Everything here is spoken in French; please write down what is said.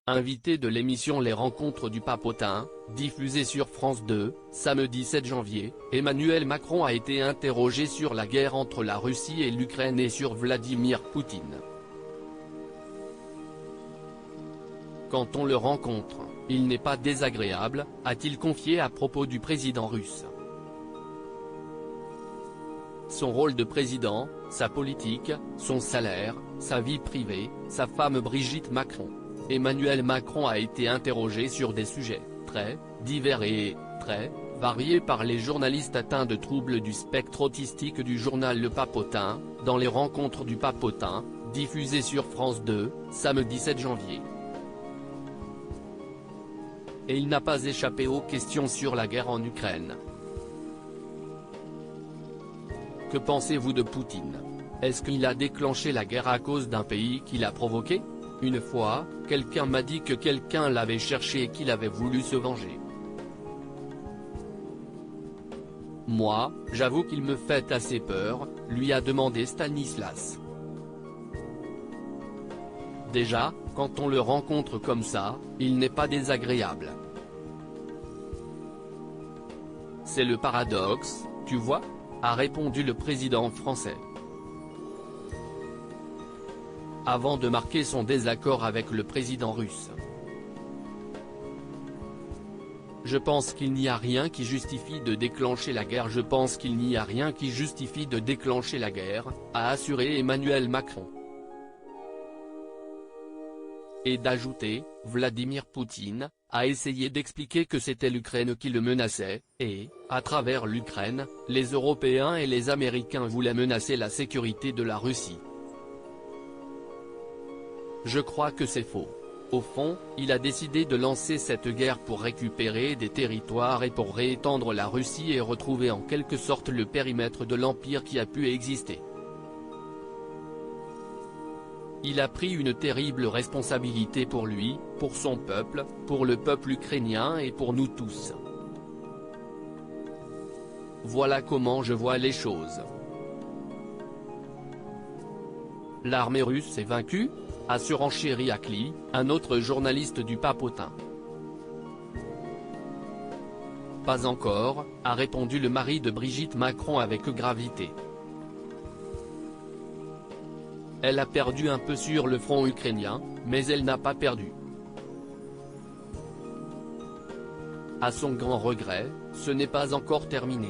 Invité de l'émission Les Rencontres du Papotin, diffusée sur France 2, samedi 7 janvier, Emmanuel Macron a été interrogé sur la guerre entre la Russie et l'Ukraine et sur Vladimir Poutine. Quand on le rencontre, il n'est pas désagréable, a-t-il confié à propos du président russe. Son rôle de président, sa politique, son salaire, sa vie privée, sa femme Brigitte Macron. Emmanuel Macron a été interrogé sur des sujets très divers et très variés par les journalistes atteints de troubles du spectre autistique du journal Le Papotin, dans les Rencontres du Papotin, diffusées sur France 2, samedi 7 janvier. Et il n'a pas échappé aux questions sur la guerre en Ukraine. Que pensez-vous de Poutine? Est-ce qu'il a déclenché la guerre à cause d'un pays qu'il a provoqué? Une fois, quelqu'un m'a dit que quelqu'un l'avait cherché et qu'il avait voulu se venger. Moi, j'avoue qu'il me fait assez peur, lui a demandé Stanislas. Déjà, quand on le rencontre comme ça, il n'est pas désagréable. C'est le paradoxe, tu vois, a répondu le président français. Avant de marquer son désaccord avec le président russe. Je pense qu'il n'y a rien qui justifie de déclencher la guerre. Je pense qu'il n'y a rien qui justifie de déclencher la guerre, a assuré Emmanuel Macron. Et d'ajouter, Vladimir Poutine a essayé d'expliquer que c'était l'Ukraine qui le menaçait, et, à travers l'Ukraine, les Européens et les Américains voulaient menacer la sécurité de la Russie. Je crois que c'est faux. Au fond, il a décidé de lancer cette guerre pour récupérer des territoires et pour réétendre la Russie et retrouver en quelque sorte le périmètre de l'empire qui a pu exister. Il a pris une terrible responsabilité pour lui, pour son peuple, pour le peuple ukrainien et pour nous tous. Voilà comment je vois les choses. L'armée russe est vaincue ? A surenchéri Akli, un autre journaliste du Papotin. Pas encore, a répondu le mari de Brigitte Macron avec gravité. Elle a perdu un peu sur le front ukrainien, mais elle n'a pas perdu. À son grand regret, ce n'est pas encore terminé.